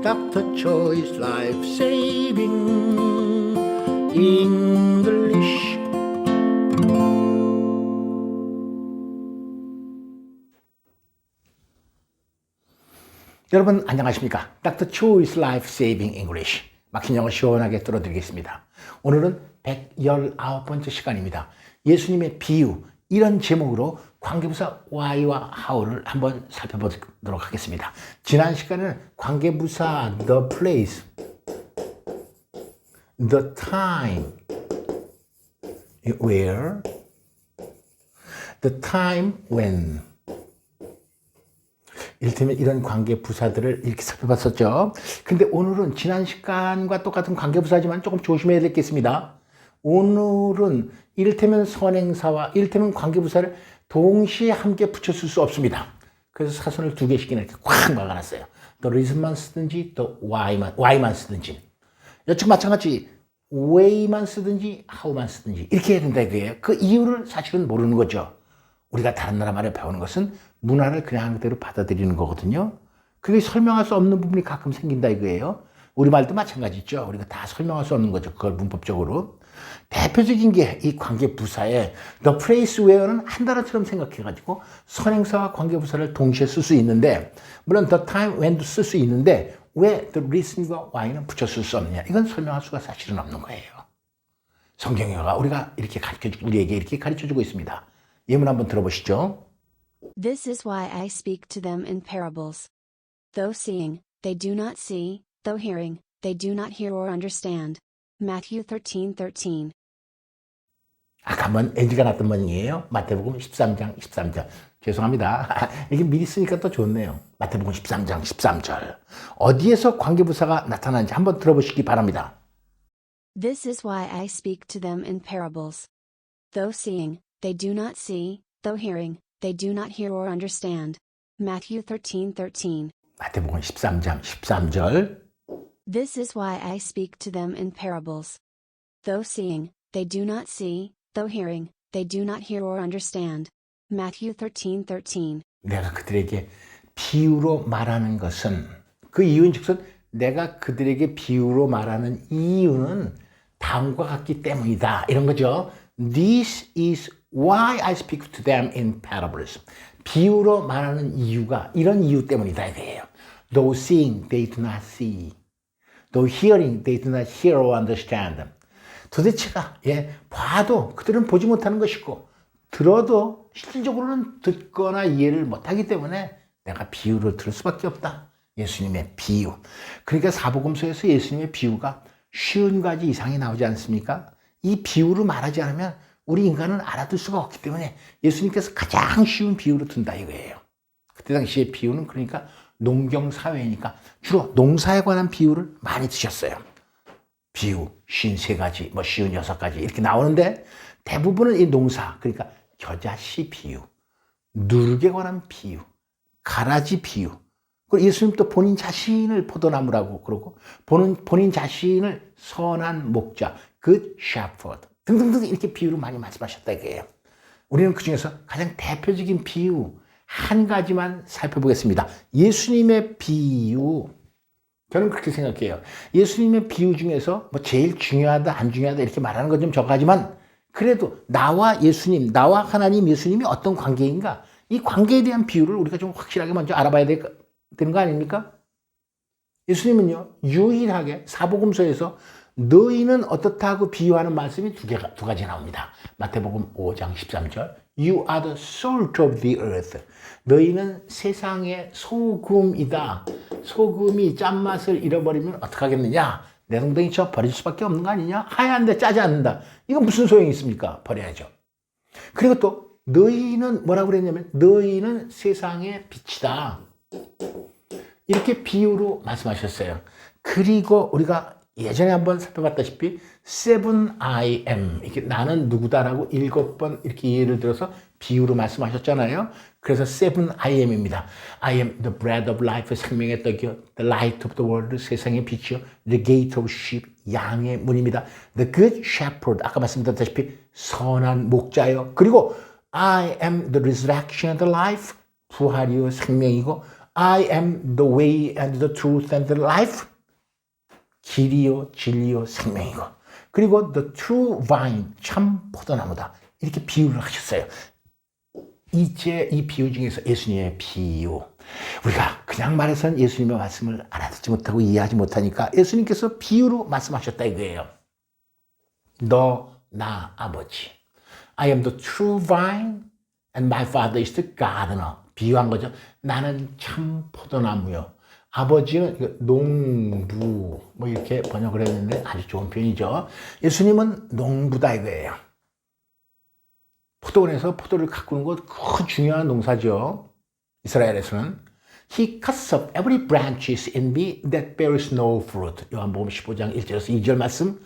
Dr. Choi's Life Saving English. 여러분 안녕하십니까? Dr. Choi's Life Saving English. 막힌 영어 시원하게 뚫어드리겠습니다. 오늘은 119번째 시간입니다. 예수님의 비유, 이런 제목으로 관계부사 why와 how를 한번 살펴보도록 하겠습니다. 지난 시간에는 관계부사 the place, the time, where, the time when, 이를테면 이런 관계부사들을 이렇게 살펴봤었죠. 근데 오늘은 지난 시간과 똑같은 관계부사지만 조금 조심해야 되겠습니다. 오늘은 이를테면 선행사와 이를테면 관계부사를 동시에 함께 붙였을 수 없습니다. 그래서 사선을 두 개씩이나 이렇게 꽉 막아놨어요. 또 reason만 쓰든지 또 why만 쓰든지. 여측 마찬가지 way만 쓰든지 how만 쓰든지 이렇게 해야 된다 이거예요. 그 이유를 사실은 모르는 거죠. 우리가 다른 나라 말을 배우는 것은 문화를 그냥 그대로 받아들이는 거거든요. 그게 설명할 수 없는 부분이 가끔 생긴다 이거예요. 우리말도 마찬가지죠. 우리가 다 설명할 수 없는 거죠. 그걸 문법적으로. 대표적인 게 이 관계부사의 the place where는 한 단어처럼 생각해가지고 선행사와 관계부사를 동시에 쓸 수 있는데, 물론 the time when도 쓸 수 있는데 왜 the reason과 why는 붙였을 수 없느냐, 이건 설명할 수가 사실은 없는 거예요. 성경에가 우리에게 이렇게 가르쳐주고 있습니다. 예문 한번 들어보시죠. This is why I speak to them in parables. Though seeing, they do not see, though hearing, they do not hear or understand. Matthew 13:13. 아까 한번 NG가 났던 번이에요. 마태복음 13장 13절. 죄송합니다. 이게 미리 쓰니까 또 좋네요. 마태복음 13장 13절. 어디에서 관계부사가 나타나는지 한번 들어보시기 바랍니다. This is why I speak to them in parables. Though seeing, they do not see, though hearing, they do not hear or understand. Matthew 13:13. 마태복음 13장 13절. This is why I speak to them in parables. Though seeing, they do not see, though hearing, they do not hear or understand. Matthew 13:13. 내가 그들에게 비유로 말하는 것은, 그 이유인즉슨 내가 그들에게 비유로 말하는 이유는 다음과 같기 때문이다, 이런 거죠. This is why I speak to them in parables. 비유로 말하는 이유가 이런 이유 때문이다 이거예요. Though seeing, they do not see. Though hearing, they do not hear or understand. 도대체가 봐도 그들은 보지 못하는 것이고, 들어도 실질적으로는 듣거나 이해를 못하기 때문에 내가 비유를 들을 수밖에 없다. 예수님의 비유. 그러니까 사복음서에서 예수님의 비유가 50가지 이상이 나오지 않습니까? 이 비유로 말하지 않으면 우리 인간은 알아들 수가 없기 때문에 예수님께서 가장 쉬운 비유로 든다 이거예요. 그때 당시에 비유는 그러니까 농경사회니까 주로 농사에 관한 비유를 많이 드셨어요. 비유 53가지, 56가지 이렇게 나오는데, 대부분은 이 농사, 그러니까 겨자씨 비유, 누룩에 관한 비유, 가라지 비유, 그리고 예수님 또 본인 자신을 포도나무라고 그러고, 본인 자신을 선한 목자, good shepherd 등등등 이렇게 비유로 많이 말씀하셨다 이거예요. 우리는 그 중에서 가장 대표적인 비유 한 가지만 살펴보겠습니다. 예수님의 비유. 저는 그렇게 생각해요. 예수님의 비유 중에서 제일 중요하다 안 중요하다 이렇게 말하는 건 좀 적하지만, 그래도 나와 예수님, 나와 하나님 예수님이 어떤 관계인가, 이 관계에 대한 비유를 우리가 좀 확실하게 먼저 알아봐야 되는 거 아닙니까? 예수님은요, 유일하게 사복음서에서 너희는 어떻다고 비유하는 말씀이 두 가지 나옵니다. 마태복음 5장 13절. You are the salt of the earth. 너희는 세상의 소금이다. 소금이 짠맛을 잃어버리면 어떡하겠느냐? 내 동댕이 쳐 버릴 수밖에 없는 거 아니냐? 하얀데 짜지 않는다. 이건 무슨 소용이 있습니까? 버려야죠. 그리고 또 너희는 뭐라고 그랬냐면 너희는 세상의 빛이다. 이렇게 비유로 말씀하셨어요. 그리고 우리가 예전에 한번 살펴봤다시피 7am, 이렇게 나는 누구다라고 7번 이렇게 예를 들어서 비유로 말씀하셨잖아요. 그래서 7IM입니다. I am the bread of life, 생명의 떡이요. The light of the world, 세상의 빛이요. The gate of sheep, 양의 문입니다. The good shepherd, 아까 말씀드렸다시피 선한 목자요. 그리고 I am the resurrection of the life, 부활이요 생명이고 I am the way and the truth and the life. 길이요, 진리요, 생명이고. 그리고 the true vine, 참 포도나무다. 이렇게 비유를 하셨어요. 이제 이 비유 중에서 예수님의 비유. 우리가 그냥 말해서는 예수님의 말씀을 알아듣지 못하고 이해하지 못하니까 예수님께서 비유로 말씀하셨다 이거예요. 너, 나, 아버지. I am the true vine and my father is the gardener. 비유한 거죠. 나는 참 포도나무요. 아버지는 농부. 뭐 이렇게 번역을 했는데 아주 좋은 표현이죠. 예수님은 농부다 이거예요. 포도원에서 포도를 가꾸는 것 그 중요한 농사죠. 이스라엘에서는 He cuts up every branches in me that bears no fruit. 요한복음 15장 1절에서 2절 말씀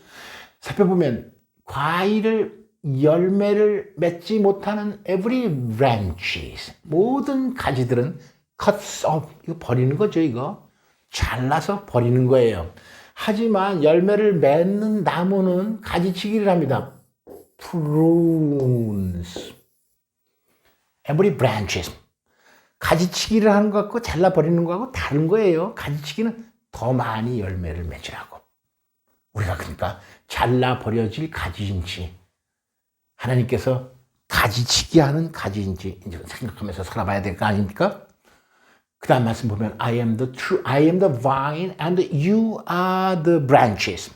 살펴보면 과일을 열매를 맺지 못하는 every branches 모든 가지들은 cuts up 이거 버리는 거죠. 이거 잘라서 버리는 거예요. 하지만 열매를 맺는 나무는 가지치기를 합니다. prunes every branches 가지치기를 하는 것 같고 잘라버리는 것하고 다른 거예요. 가지치기는 더 많이 열매를 맺으라고. 우리가 그러니까 잘라버려질 가지인지 하나님께서 가지치기 하는 가지인지 생각하면서 살아봐야 될 거 아닙니까? 그 다음 말씀 보면 I am the vine and you are the branches.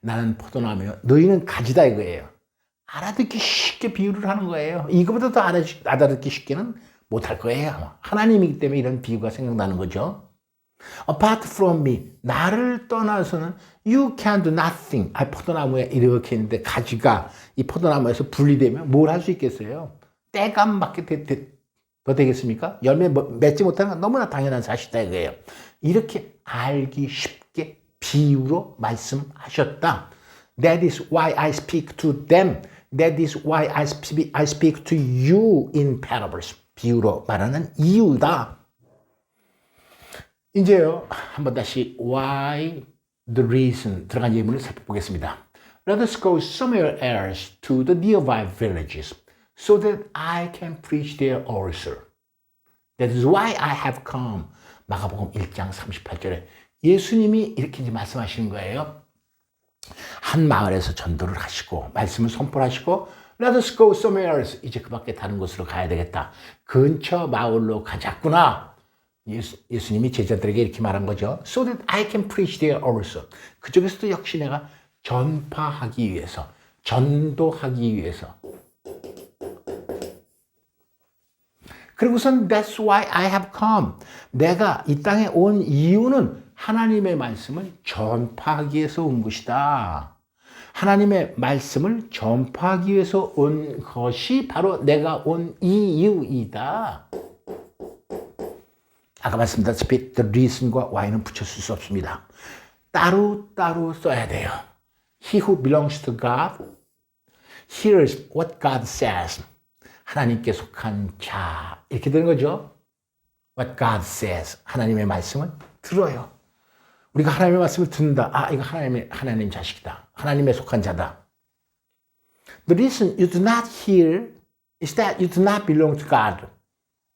나는 포도나무요. 너희는 가지다 이거예요. 알아듣기 쉽게 비유를 하는 거예요. 이거보다 더 알아듣기 쉽게는 못할 거예요. 하나님이기 때문에 이런 비유가 생각나는 거죠. Apart from me, 나를 떠나서는 you can do nothing. 포도나무에 이렇게 있는데 가지가 이 포도나무에서 분리되면 뭘 할 수 있겠어요? 떼감밖에 더 되겠습니까? 열매 맺지 못하는 건 너무나 당연한 사실이다 이거예요. 이렇게 알기 쉽게 비유로 말씀하셨다. That is why I speak to them. That is why I speak to you in parables. 비유로 말하는 이유다. 이제요, 한번 다시 why, the reason 들어간 예문을 살펴보겠습니다. Let us go somewhere else to the nearby villages so that I can preach there also. That is why I have come. 마가복음 1장 38절에 예수님이 이렇게 이제 말씀하시는 거예요. 한 마을에서 전도를 하시고 말씀을 선포하시고 Let us go somewhere else. 이제 그 밖에 다른 곳으로 가야 되겠다. 근처 마을로 가자꾸나. 예수님이 제자들에게 이렇게 말한 거죠. So that I can preach there also. 그쪽에서도 역시 내가 전파하기 위해서, 전도하기 위해서. 그리고선 That's why I have come. 내가 이 땅에 온 이유는 하나님의 말씀을 전파하기 위해서 온 것이다. 하나님의 말씀을 전파하기 위해서 온 것이 바로 내가 온 이유이다. 아까 말씀드렸다시피 the reason과 why는 붙였을 수 없습니다. 따로따로 써야 돼요. He who belongs to God hears what God says. 하나님께 속한 자 이렇게 되는 거죠. What God says. 하나님의 말씀을 들어요. 우리가 하나님의 말씀을 듣는다. 이거 하나님 자식이다. 하나님의 속한 자다. The reason you do not hear is that you do not belong to God.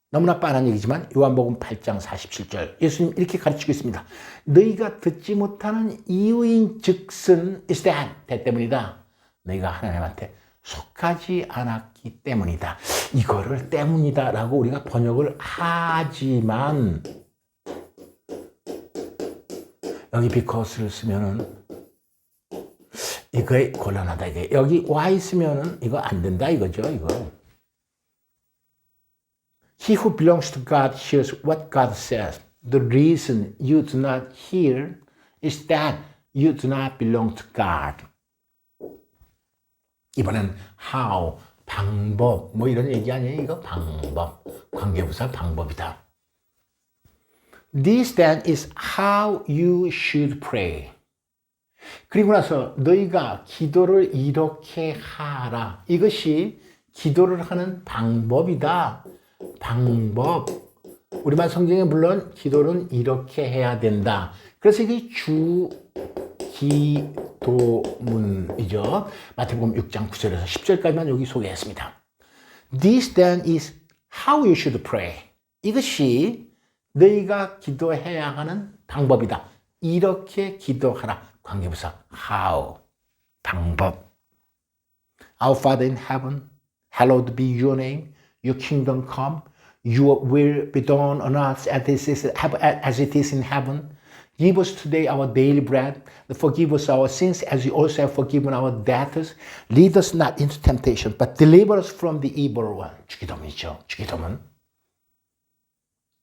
너무나 뻔한 얘기지만 요한복음 8장 47절 예수님 이렇게 가르치고 있습니다. 너희가 듣지 못하는 이유인 즉슨 is that 때문이다. 너희가 하나님한테 속하지 않았기 때문이다. 이거를 때문이다 라고 우리가 번역을 하지만 여기 because를 쓰면은 이거에 곤란하다 이게. 여기 why 쓰면은 이거 안 된다 이거죠 이거. He who belongs to God hears what God says. The reason you do not hear is that you do not belong to God. 이번엔 how, 방법, 뭐 이런 얘기 아니에요? 이거 방법, 관계부사 방법이다. This then is how you should pray. 그리고 나서 너희가 기도를 이렇게 하라. 이것이 기도를 하는 방법이다. 방법. 우리말 성경에 물론 기도는 이렇게 해야 된다. 그래서 이게 기도문이죠. 마태복음 6장 9절에서 10절까지만 여기 소개했습니다. This then is how you should pray. 이것이 너희가 기도해야 하는 방법이다. 이렇게 기도하라. 관계부사 how 방법. Our Father in heaven, hallowed be your name. Your kingdom come. Your will be done on earth as it is in heaven. Give us today our daily bread. Forgive us our sins as we also have forgiven our debtors. Lead us not into temptation, but deliver us from the evil one. 주기도문이죠. 주기도문.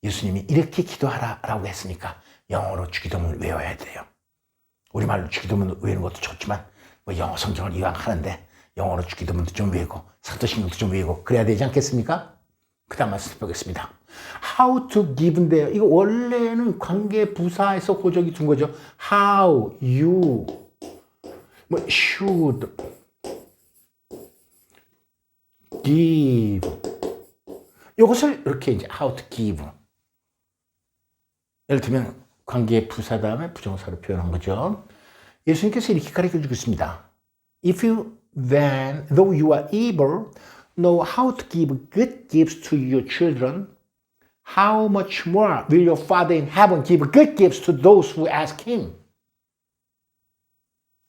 예수님이 이렇게 기도하라라고 했으니까 영어로 주기도문을 외워야 돼요. 우리말로 주기도문 외우는 것도 좋지만 뭐 영어 성경을 이왕 하는데 영어로 주기도문도 좀 외우고 사도신경도 좀 외우고 그래야 되지 않겠습니까? 그 다음 말씀 보겠습니다. How to give인데요. 이거 원래는 관계 부사에서 고적이 둔 거죠. How, you, 뭐 should, give. 이것을 이렇게 이제 how to give. 예를 들면 관계 부사 다음에 부정사로 표현한 거죠. 예수님께서 이렇게 가르쳐 주고 있습니다. If you then, though you are able, know how to give good gifts to your children, how much more will your Father in heaven give good gifts to those who ask him?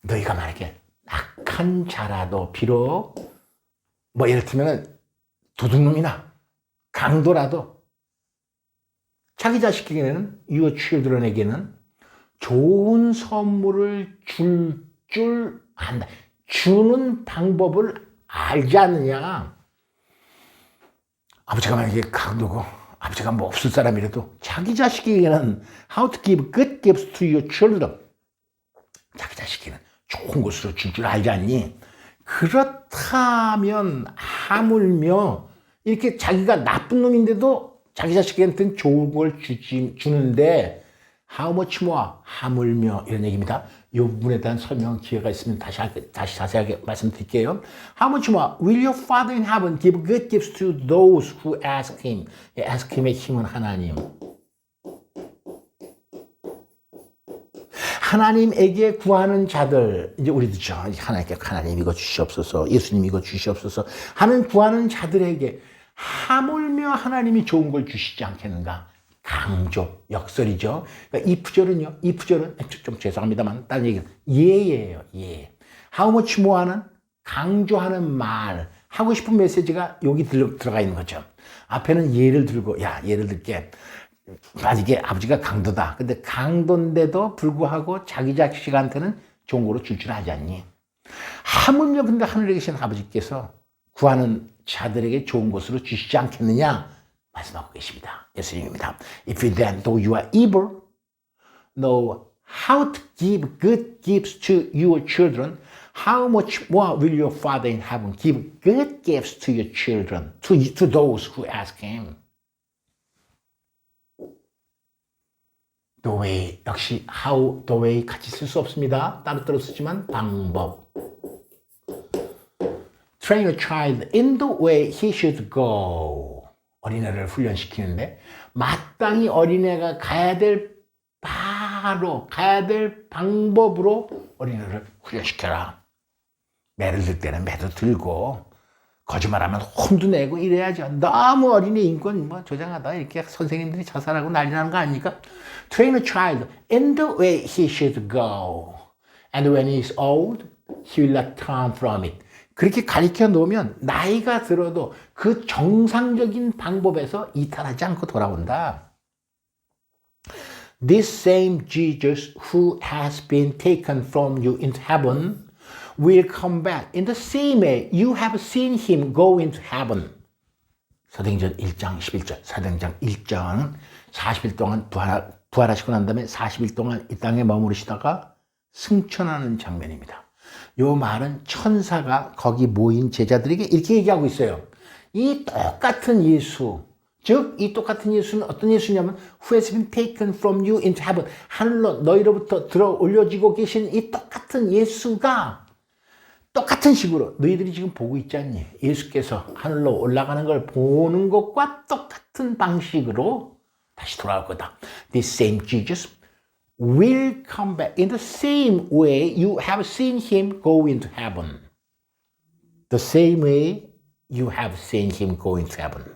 너희가 만약에 악한 자라도 비록 뭐 예를 들면 도둑놈이나 강도라도 자기 자식에게는 your children에게는 좋은 선물을 줄 안다. 주는 방법을 알지 않느냐. 아버지가 만약에 강도고 아버지가 뭐 없을 사람이라도 자기 자식에게는 how to give good gifts to your children. 자기 자식에게는 좋은 것으로 줄 알지 않니? 그렇다면 하물며 이렇게 자기가 나쁜 놈인데도 자기 자식한테는 좋은 걸 주는데 how much more 하물며 이런 얘기입니다. 이 부분에 대한 설명 기회가 있으면 다시 자세하게 말씀드릴게요. How much more will your Father in heaven give good gifts to those who ask him? ask him의 힘은 하나님. 하나님에게 구하는 자들, 이제 우리도죠. 하나님께 하나님 이거 주시옵소서, 예수님 이거 주시옵소서 하는 구하는 자들에게 하물며 하나님이 좋은 걸 주시지 않겠는가? 강조, 역설이죠. 그러니까 이 부절은 좀 죄송합니다만 다른 얘기는 예예요. 예. How much more는 강조하는 말, 하고 싶은 메시지가 여기 들어가 있는 거죠. 앞에는 예를 들고 예를 들게 만약에 아버지가 강도다. 근데 강도인데도 불구하고 자기 자식한테는 좋은 거로 줄 알지 않니? 하물며 근데 하늘에 계신 아버지께서 구하는 자들에게 좋은 것으로 주시지 않겠느냐? 말씀하고 계십니다. 예수님입니다. If you then, though you are able, know how to give good gifts to your children, how much more will your Father in heaven give good gifts to your children, to those who ask him? The way, 역시 how, the way 같이 쓸 수 없습니다. 따로따로 쓰지만 방법. Train a child in the way he should go. 어린애를 훈련시키는데 마땅히 어린애가 가야 될 방법으로 어린애를 훈련시켜라. 매를 들 때는 매도 들고 거짓말하면 혼도 내고 이래야죠. 너무 어린애 인권 조장하다 이렇게 선생님들이 자살하고 난리 나는 거 아닙니까? Train a child in the way he should go. And when he is old, he will not turn from it. 그렇게 가르쳐 놓으면 나이가 들어도 그 정상적인 방법에서 이탈하지 않고 돌아온다. This same Jesus who has been taken from you into heaven will come back in the same way you have seen him go into heaven. 사도행전 1장 11절. 사도행전 1장은 40일 동안 부활하시고 난 다음에 40일 동안 이 땅에 머무르시다가 승천하는 장면입니다. 요 말은 천사가 거기 모인 제자들에게 이렇게 얘기하고 있어요. 이 똑같은 예수, 즉 이 똑같은 예수는 어떤 예수냐면 who has been taken from you into heaven. 하늘로 너희로부터 들어 올려지고 계신 이 똑같은 예수가 똑같은 식으로 너희들이 지금 보고 있지 않니? 예수께서 하늘로 올라가는 걸 보는 것과 똑같은 방식으로 다시 돌아올 거다. This same Jesus will come back in the same way you have seen him go into heaven. The same way you have seen him go into heaven.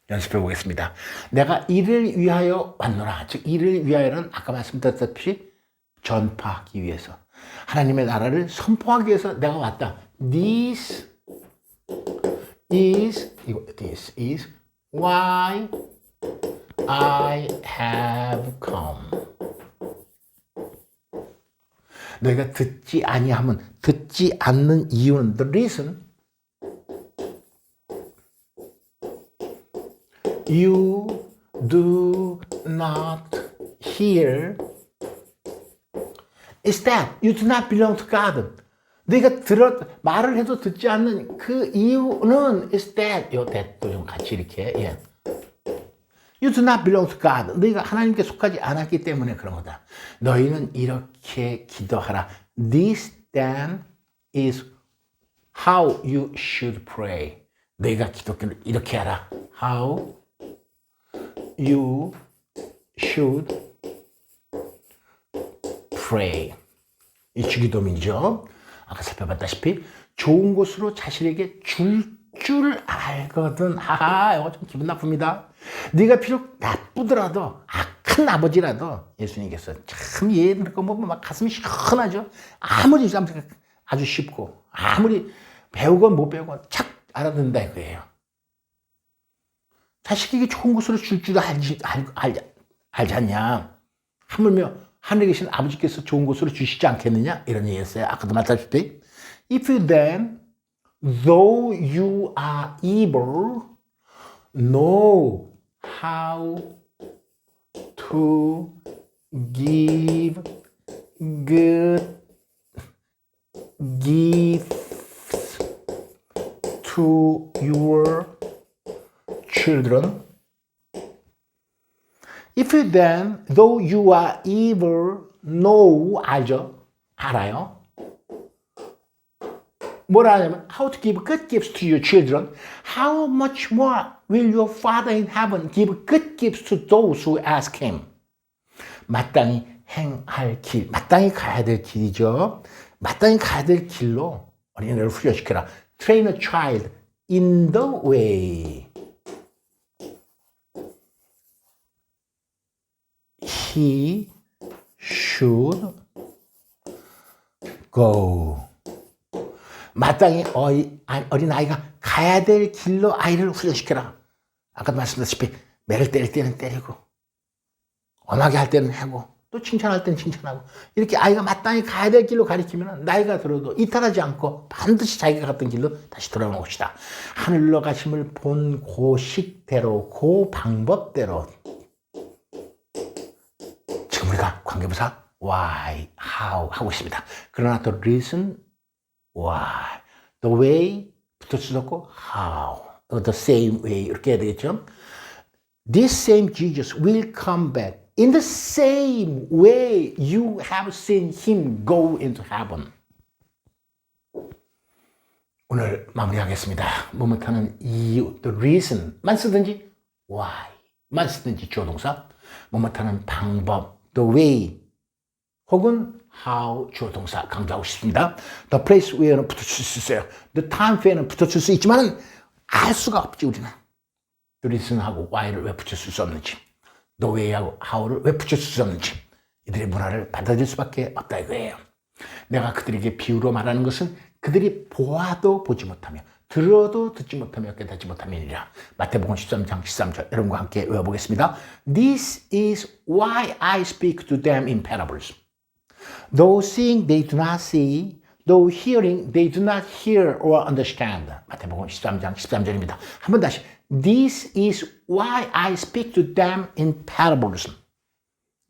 연습해 보겠습니다. 내가 이를 위하여 왔노라. 즉 이를 위하여는 아까 말씀드렸다시피 전파하기 위해서, 하나님의 나라를 선포하기 위해서 내가 왔다. This is why I have come. 너희가 듣지 아니하면, 듣지 않는 이유는, the reason you do not hear is that you do not belong to God. 너희가 말을 해도 듣지 않는 그 이유는 is that, 요 that도 좀 같이 이렇게, 예. You do not belong to God. 너희가 하나님께 속하지 않았기 때문에 그런 거다. 너희는 이렇게 기도하라. This then is how you should pray. 너희가 기도를 이렇게 하라. How you should pray. 이 주기도문이죠. 아까 살펴봤다시피 좋은 곳으로 자신에게 줄 알거든. 하하, 이거 좀 기분 나쁩니다. 네가 비록 나쁘더라도, 악한 아버지라도, 예수님께서 참 얘들 거 보면 막 가슴이 시원하죠. 아무리 아주 쉽고, 아무리 배우건 못 배우건 착 알아듣는다 이거예요. 자식에게 좋은 곳으로 줄 알지 않냐. 하물며 하늘에 계신 아버지께서 좋은 곳으로 주시지 않겠느냐, 이런 얘기였어요. 아까도 말했다시피 If you then, though you are evil, know how to give good gifts to your children. If you then, though you are evil, know, 알아요. 뭐라 하냐면, how to give good gifts to your children. How much more will your Father in heaven give good gifts to those who ask him? 마땅히 행할 길, 마땅히 가야 될 길이죠. 마땅히 가야 될 길로 어린애를 훈련시켜라. Train a child in the way he should go. 마땅히 어린아이가 가야 될 길로 아이를 훈련시켜라. 아까도 말씀드렸다시피 매를 때릴 때는 때리고, 엄하게 할 때는 하고, 또 칭찬할 때는 칭찬하고, 이렇게 아이가 마땅히 가야 될 길로 가리키면 나이가 들어도 이탈하지 않고 반드시 자기가 갔던 길로 다시 돌아오는 것이다. 하늘로 가심을 본 고식대로, 그 방법대로 지금 우리가 관계부사 why, how 하고 있습니다. 그러나 the reason why, the way 붙을 수도 없고 how, the same way 이렇게 해야 되겠죠. This same Jesus will come back in the same way you have seen him go into heaven. 오늘 마무리하겠습니다. 뭐 못하는 이유, the reason만 쓰든지 why만 쓰든지 주어동사, 뭐 못하는 방법, the way 혹은 how 주어동사 강조하고 싶습니다. The place where는 붙여줄 수 있어요. The time where는 붙여줄 수 있지만 알 수가 없지 우리는. The reason하고 why를 왜 붙여줄 수 없는지, the way하고 how를 왜 붙여줄 수 없는지, 이들의 문화를 받아들일 수밖에 없다 이거예요. 내가 그들에게 비유로 말하는 것은 그들이 보아도 보지 못하며 들어도 듣지 못하며 깨닫지 못함이니라. 마태복음 13장 13절 여러분과 함께 외워보겠습니다. This is why I speak to them in parables. Though seeing they do not see, though hearing they do not hear or understand. 마태복음 13장 13절입니다. 한번 다시. This is why I speak to them in parables.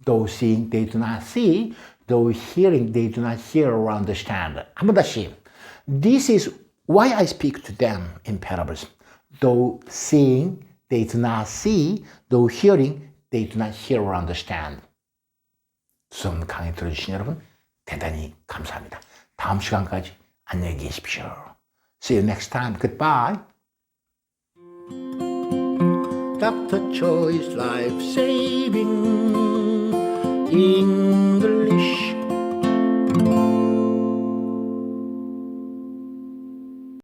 Though seeing they do not see, though hearing they do not hear or understand. 한번 다시. This is why I speak to them in parables. Though seeing they do not see, though hearing they do not hear or understand. 수업 강의 들어주신 여러분 대단히 감사합니다. 다음 시간까지 안녕히 계십시오. See you next time. Goodbye. Dr. Choi's Life Saving English